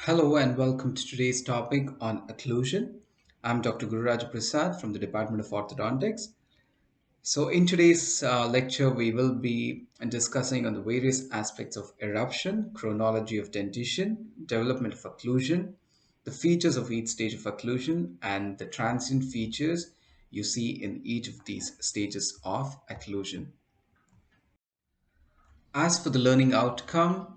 Hello and welcome to today's topic on occlusion. I'm Dr. Gururaj Prasad from the Department of Orthodontics. So, in today's lecture, we will be discussing on the various aspects of eruption, chronology of dentition, development of occlusion, the features of each stage of occlusion, and the transient features you see in each of these stages of occlusion. As for the learning outcome,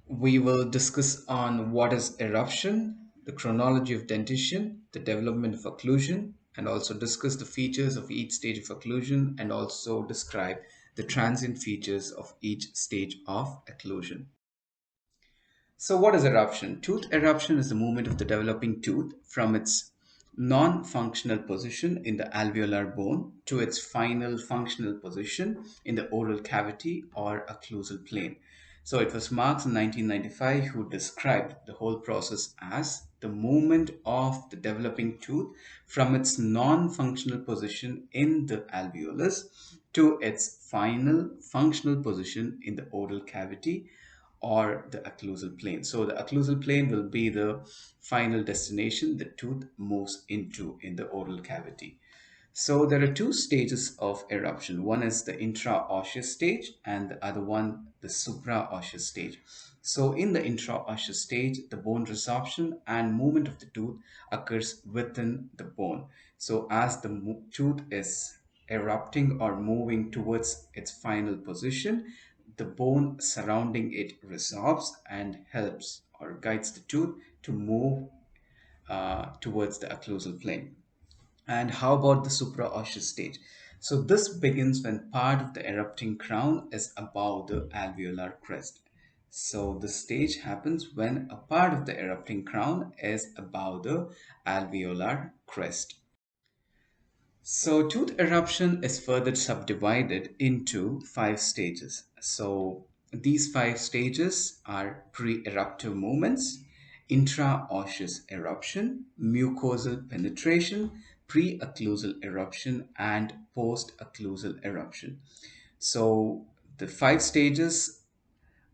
we will discuss on what is eruption, the chronology of dentition, the development of occlusion, and also discuss the features of each stage of occlusion and also describe the transient features of each stage of occlusion. So, what is eruption? Tooth eruption is the movement of the developing tooth from its non functional position in the alveolar bone to its final functional position in the oral cavity or occlusal plane. So, it was Marx in 1995 who described the whole process as the movement of the developing tooth from its non functional position in the alveolus to its final functional position in the oral cavity or the occlusal plane. So the occlusal plane will be the final destination the tooth moves into in the oral cavity. So there are two stages of eruption. One is the intraosseous stage and the other one the supraosseous stage. So in the intraosseous stage, the bone resorption and movement of the tooth occurs within the bone. So as the tooth is erupting or moving towards its final position, the bone surrounding it resorbs and helps or guides the tooth to move towards the occlusal plane. And how about the supraosseous stage? So this begins when part of the erupting crown is above the alveolar crest. So the stage happens when a part of the erupting crown is above the alveolar crest. So tooth eruption is further subdivided into five stages. So these five stages are pre-eruptive movements, intraosseous eruption, mucosal penetration, pre-occlusal eruption, and post-occlusal eruption. So the five stages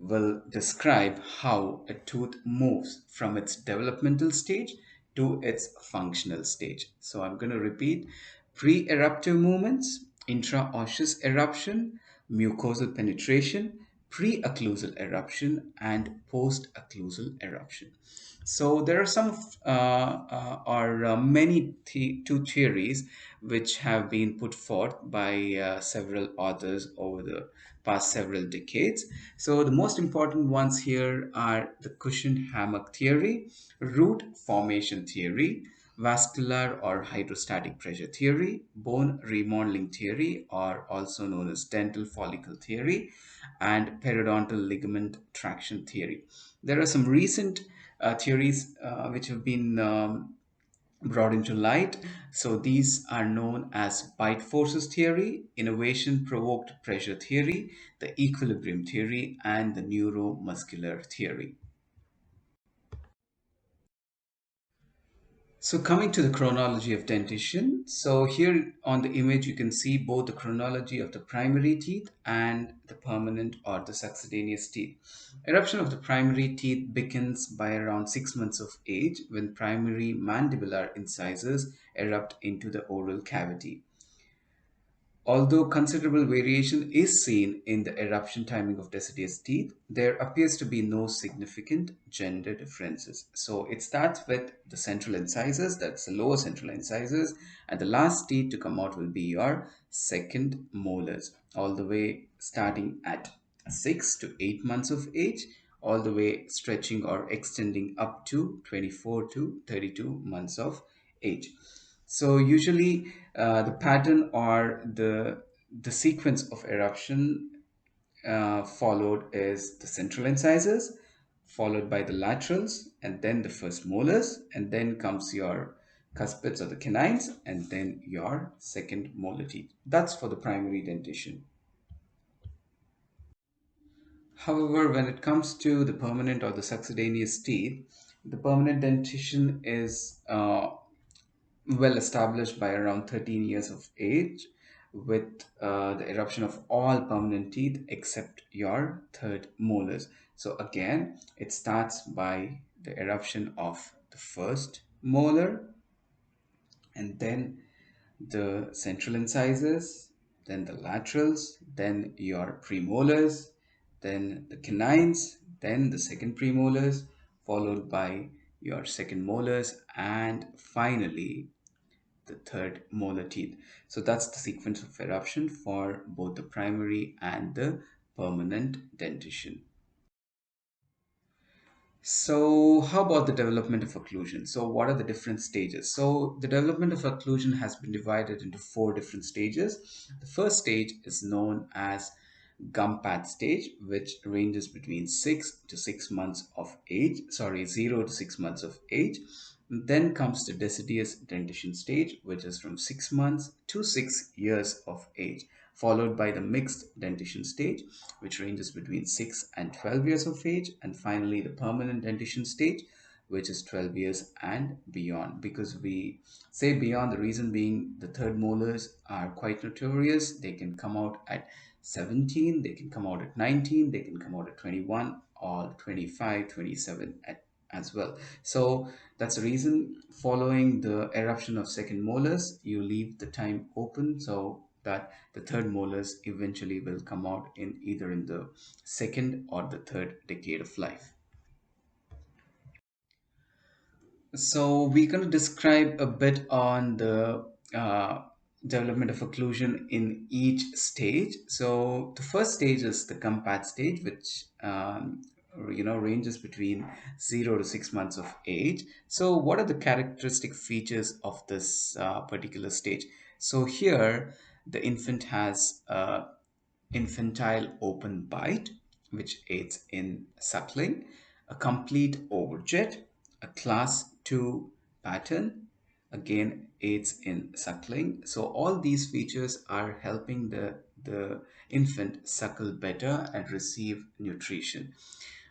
will describe how a tooth moves from its developmental stage to its functional stage. So I'm going to repeat: pre-eruptive movements, intraosseous eruption, mucosal penetration, pre-occlusal eruption, and post-occlusal eruption. So there are many two theories which have been put forth by several authors over the past several decades. So the most important ones here are the cushion hammock theory, root formation theory, vascular or hydrostatic pressure theory, bone remodeling theory, or also known as dental follicle theory, and periodontal ligament traction theory. There are some recent theories which have been brought into light. So these are known as bite forces theory, innovation provoked pressure theory, the equilibrium theory, and the neuromuscular theory. So coming to the chronology of dentition, so here on the image you can see both the chronology of the primary teeth and the permanent or the succedaneous teeth. Eruption of the primary teeth begins by around 6 months of age when primary mandibular incisors erupt into the oral cavity. Although considerable variation is seen in the eruption timing of deciduous teeth, there appears to be no significant gender differences. So it starts with the central incisors, that's the lower central incisors, and the last teeth to come out will be your second molars, all the way starting at 6 to 8 months of age, all the way stretching or extending up to 24 to 32 months of age. So usually the pattern or the sequence of eruption followed is the central incisors, followed by the laterals, and then the first molars, and then comes your cuspids or the canines, and then your second molar teeth. That's for the primary dentition. However, when it comes to the permanent or the succedaneous teeth, the permanent dentition is well established by around 13 years of age. with the eruption of all permanent teeth except your third molars. So again, it starts by the eruption of the first molar, and then the central incisors, then the laterals, then your premolars, then the canines, then the second premolars, followed by your second molars, and finally the third molar teeth. So that's the sequence of eruption for both the primary and the permanent dentition. So, how about the development of occlusion? So, what are the different stages? So, the development of occlusion has been divided into four different stages. The first stage is known as gum pad stage, which ranges between 6 to 6 months of age, sorry, 0 to 6 months of age. Then comes the deciduous dentition stage, which is from 6 months to 6 years of age, followed by the mixed dentition stage, which ranges between 6 and 12 years of age, and finally the permanent dentition stage, which is 12 years and beyond. Because we say beyond, the reason being the third molars are quite notorious. They can come out at 17, they can come out at 19, they can come out at 21 or 25, 27 as well. So that's the reason, following the eruption of second molars, you leave the time open so that the third molars eventually will come out in either in the second or the third decade of life. So we're going to describe a bit on the development of occlusion in each stage. So the first stage is the compact stage, which ranges between 0 to 6 months of age. So what are the characteristic features of this particular stage? So here the infant has infantile open bite, which aids in suckling, a complete overjet, a class 2 pattern, again aids in suckling. So all these features are helping the infant suckle better and receive nutrition.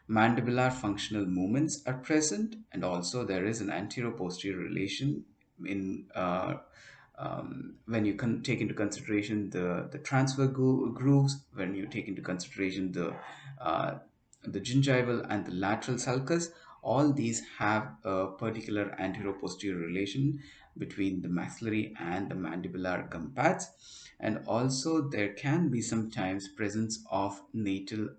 Mandibular functional movements are present, and also there is an anterior-posterior relation in when you take into consideration the transfer grooves, when you take into consideration uh, the gingival and the lateral sulcus. All these have a particular anterior-posterior relation between the maxillary and the mandibular gum pads, and also there can be sometimes presence of natal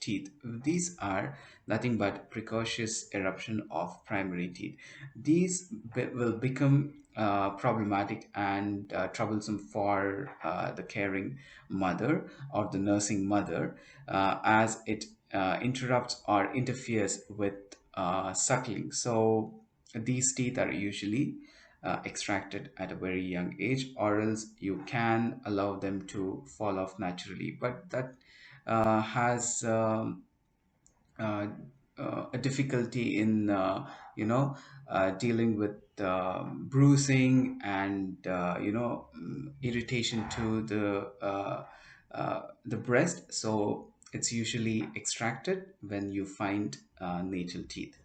teeth. These are nothing but precocious eruption of primary teeth. These will become problematic and troublesome for the caring mother or the nursing mother, as it interrupts or interferes with suckling. So these teeth are usually extracted at a very young age, or else you can allow them to fall off naturally. But that has uh, a difficulty in dealing with bruising and irritation to the breast. So it's usually extracted when you find natal teeth.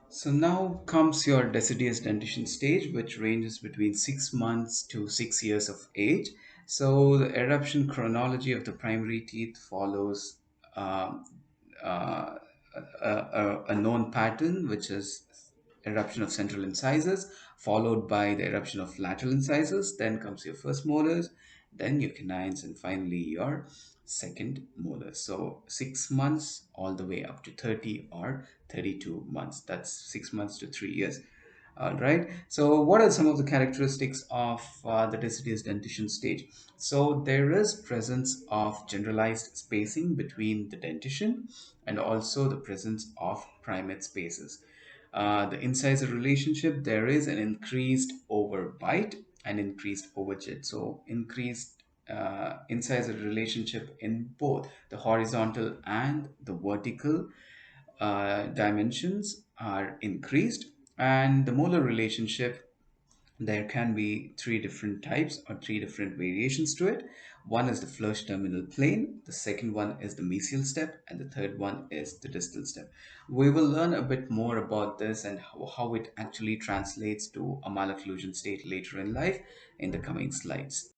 So now comes your deciduous dentition stage, which ranges between 6 months to 6 years of age. So the eruption chronology of the primary teeth follows um, uh, a known pattern, which is eruption of central incisors, followed by the eruption of lateral incisors. Then comes your first molars, then your canines, and finally your second molar. So 6 months all the way up to 30 or 32 months. That's 6 months to 3 years. All right. So, what are some of the characteristics of the deciduous dentition stage? So, there is presence of generalized spacing between the dentition and also the presence of primate spaces. The incisor relationship, there is an increased overbite and increased overjet. So, increased incisor relationship in both the horizontal and the vertical dimensions are increased, and the molar relationship There can be three different types or three different variations to it. One is the flush terminal plane, the second one is the mesial step, and the third one is the distal step. We will learn a bit more about this and how it actually translates to a malocclusion state later in life in the coming slides.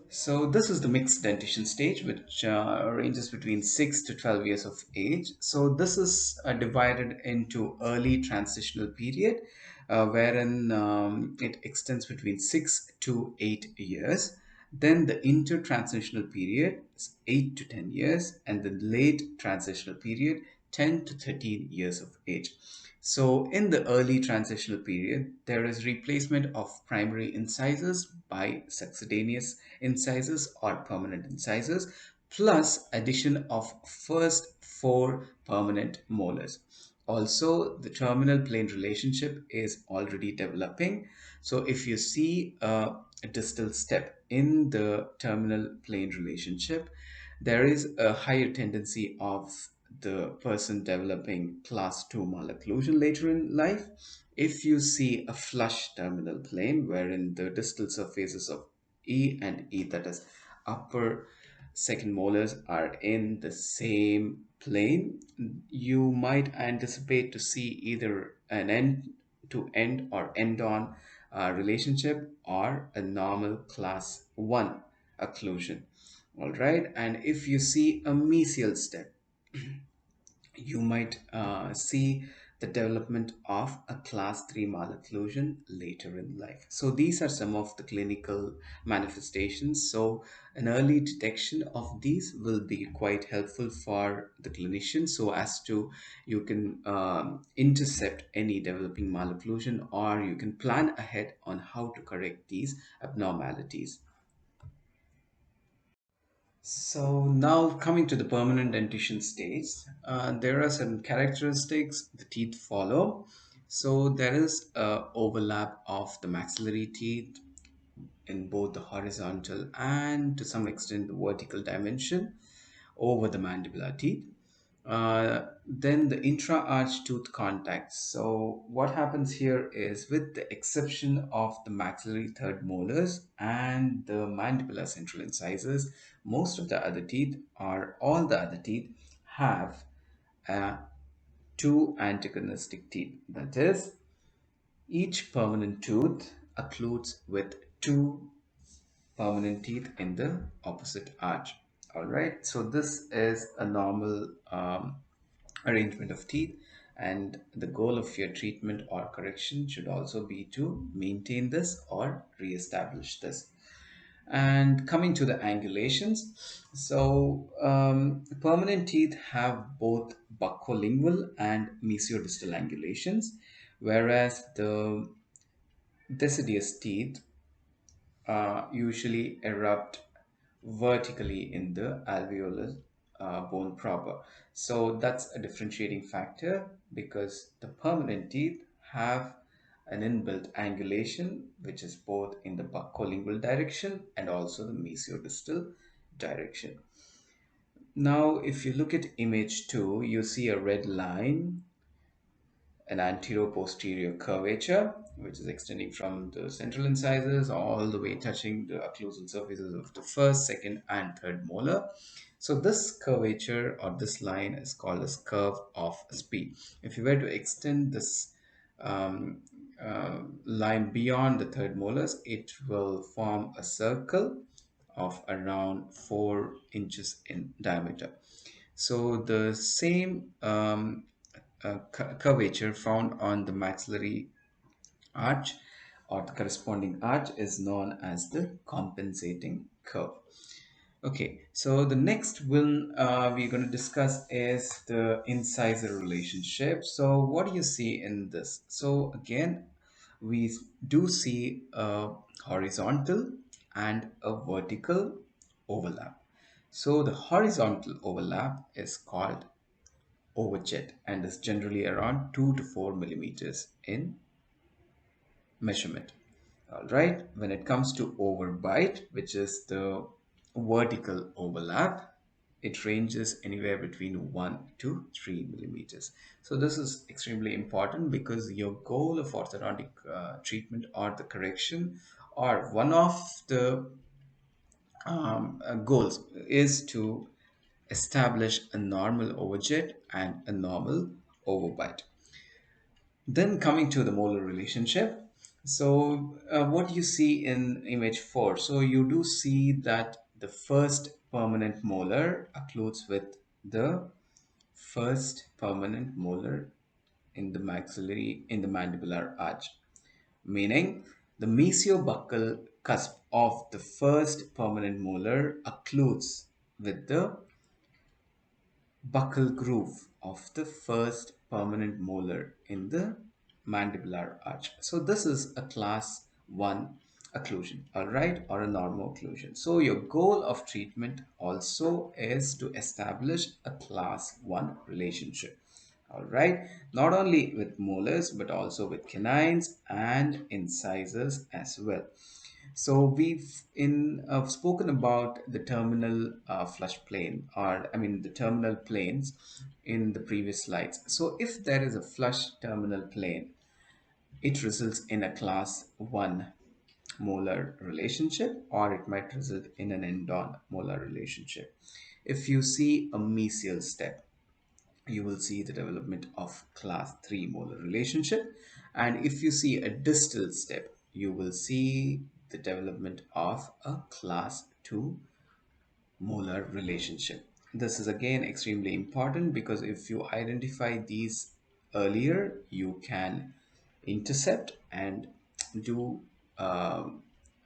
So this is the mixed dentition stage, which ranges between 6 to 12 years of age. So this is divided into early transitional period, wherein it extends between 6 to 8 years. Then the intertransitional period is 8 to 10 years, and the late transitional period 10 to 13 years of age. So in the early transitional period, there is replacement of primary incisors by succedaneous incisors or permanent incisors, plus addition of first four permanent molars. Also, the terminal plane relationship is already developing. So if you see a distal step in the terminal plane relationship, there is a higher tendency of the person developing class 2 malocclusion later in life. If you see a flush terminal plane wherein the distal surfaces of E and E, that is upper second molars, are in the same plane, you might anticipate to see either an end to end or end on relationship or a normal class 1 occlusion. All right, and if you see a mesial step, you might see the development of a class 3 malocclusion later in life. So these are some of the clinical manifestations. So an early detection of these will be quite helpful for the clinician, so as to you can intercept any developing malocclusion, or you can plan ahead on how to correct these abnormalities. So now coming to the permanent dentition stage, there are certain characteristics the teeth follow. So there is a overlap of the maxillary teeth in both the horizontal and to some extent the vertical dimension over the mandibular teeth. Then the intra-arch tooth contacts. So what happens here is, with the exception of the maxillary third molars and the mandibular central incisors, most of the other teeth, or all the other teeth, have uh, two antagonistic teeth. That is, each permanent tooth occludes with two permanent teeth in the opposite arch. All right, so this is a normal arrangement of teeth, and the goal of your treatment or correction should also be to maintain this or re-establish this. And coming to the angulations, so permanent teeth have both buccolingual and mesiodistal angulations, whereas the deciduous teeth usually erupt vertically in the alveolar bone proper. So that's a differentiating factor, because the permanent teeth have an inbuilt angulation which is both in the buccolingual direction and also the mesiodistal direction. Now, if you look at image 2, you see a red line, an anterior-posterior curvature, which is extending from the central incisors all the way touching the occlusal surfaces of the first, second, and third molar. So this curvature or this line is called as curve of speed. If you were to extend this um, line beyond the third molars, it will form a circle of around 4 inches in diameter. So the same curvature found on the maxillary arch or the corresponding arch is known as the compensating curve. Okay, so the next one we're going to discuss is the incisor relationship. So what do you see in this? So again, we do see a horizontal and a vertical overlap. So the horizontal overlap is called overjet and is generally around 2 to 4 millimeters in measurement. All right, when it comes to overbite, which is the vertical overlap, it ranges anywhere between 1 to 3 millimeters. So this is extremely important because your goal of orthodontic treatment or the correction or one of the goals is to establish a normal overjet and a normal overbite. Then coming to the molar relationship. So what you see in image 4, so you do see that the first permanent molar occludes with the first permanent molar in the maxillary in the mandibular arch, meaning the mesiobuccal cusp of the first permanent molar occludes with the buccal groove of the first permanent molar in the mandibular arch. So this is a class 1 occlusion, all right, or a normal occlusion. So your goal of treatment also is to establish a class 1 relationship. All right, not only with molars but also with canines and incisors as well. So we've in spoken about the terminal flush plane, or I mean the terminal planes in the previous slides. So if there is a flush terminal plane, it results in a class 1 molar relationship, or it might result in an end-on molar relationship. If you see a mesial step, you will see the development of class 3 molar relationship, and if you see a distal step, you will see the development of a class 2 molar relationship. This is again extremely important because if you identify these earlier, you can intercept and do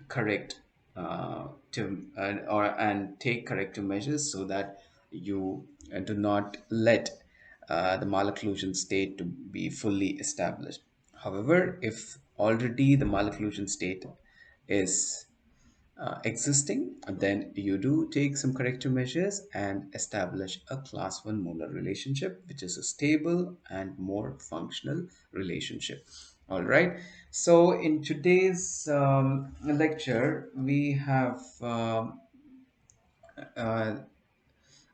correct and take corrective measures so that you do not let the malocclusion state to be fully established. However, if already the malocclusion state is existing, then you do take some corrective measures and establish a class 1 molar relationship, which is a stable and more functional relationship. All right. So in today's lecture, we have uh,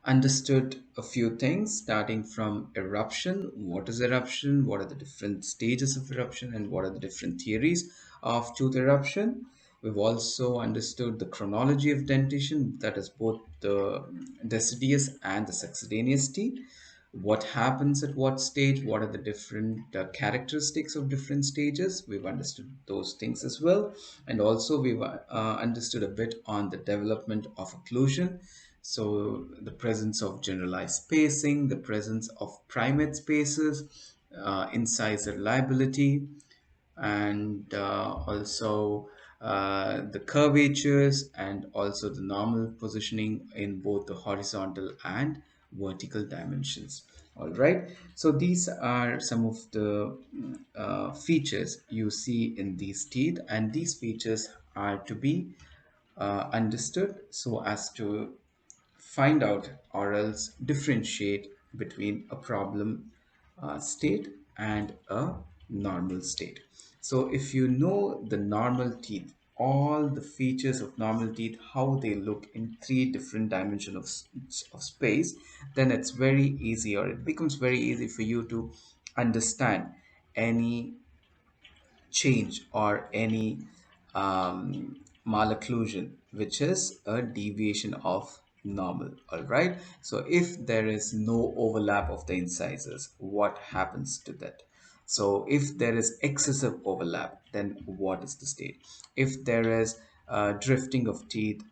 understood a few things starting from eruption. What is eruption? What are the different stages of eruption? And what are the different theories of tooth eruption? We've also understood the chronology of dentition, that is both the deciduous and the succedaneous teeth. What happens at what stage? What are the different characteristics of different stages? We've understood those things as well. And also we've understood a bit on the development of occlusion. So the presence of generalized spacing, the presence of primate spaces, incisor liability, and also the curvatures and also the normal positioning in both the horizontal and vertical dimensions. All right, so these are some of the features you see in these teeth, and these features are to be understood so as to find out or else differentiate between a problem state and a normal state. So if you know the normal teeth, all the features of normal teeth, how they look in three different dimensions of space, then it's very easy, or it becomes very easy for you to understand any change or any malocclusion, which is a deviation of normal. All right. So if there is no overlap of the incisors, what happens to that? So if there is excessive overlap, then what is the state? If there is drifting of teeth,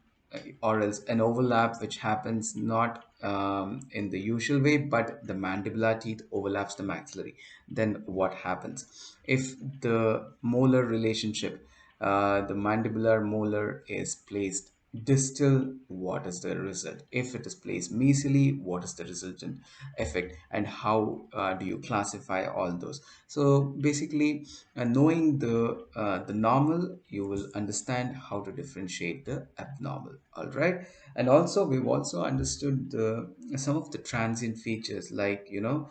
or else an overlap which happens not in the usual way, but the mandibular teeth overlaps the maxillary, then what happens? If the molar relationship, the mandibular molar is placed distal, what is the result? If it is placed mesially, what is the resultant effect, and how do you classify all those? So basically, knowing the normal, you will understand how to differentiate the abnormal. All right. And also we've also understood some of the transient features, like the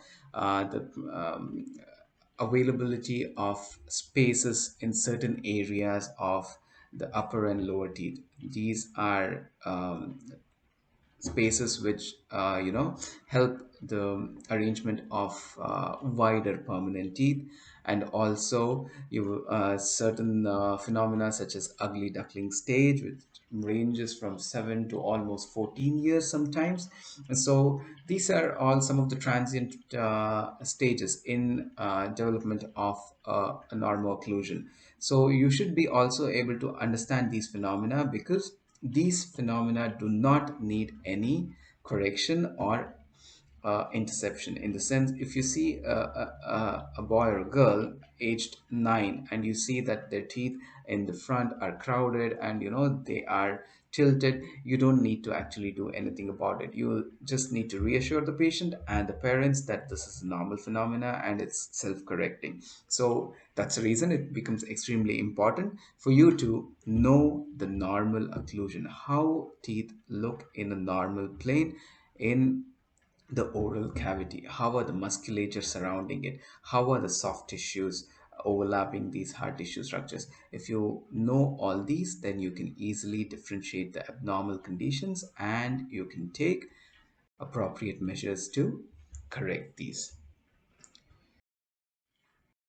availability of spaces in certain areas of the upper and lower teeth. These are spaces which help the arrangement of wider permanent teeth. And also you certain phenomena such as ugly duckling stage, which ranges from 7 to almost 14 years sometimes. And so these are all some of the transient stages in development of a normal occlusion. So you should be also able to understand these phenomena, because these phenomena do not need any correction or interception. In the sense, if you see a boy or a girl aged 9 and you see that their teeth in the front are crowded and they are tilted, you don't need to actually do anything about it. You just need to reassure the patient and the parents that this is a normal phenomena and it's self-correcting. So that's the reason it becomes extremely important for you to know the normal occlusion, how teeth look in a normal plane in the oral cavity. How are the musculature surrounding it? How are the soft tissues overlapping these hard tissue structures? If you know all these, then you can easily differentiate the abnormal conditions and you can take appropriate measures to correct these.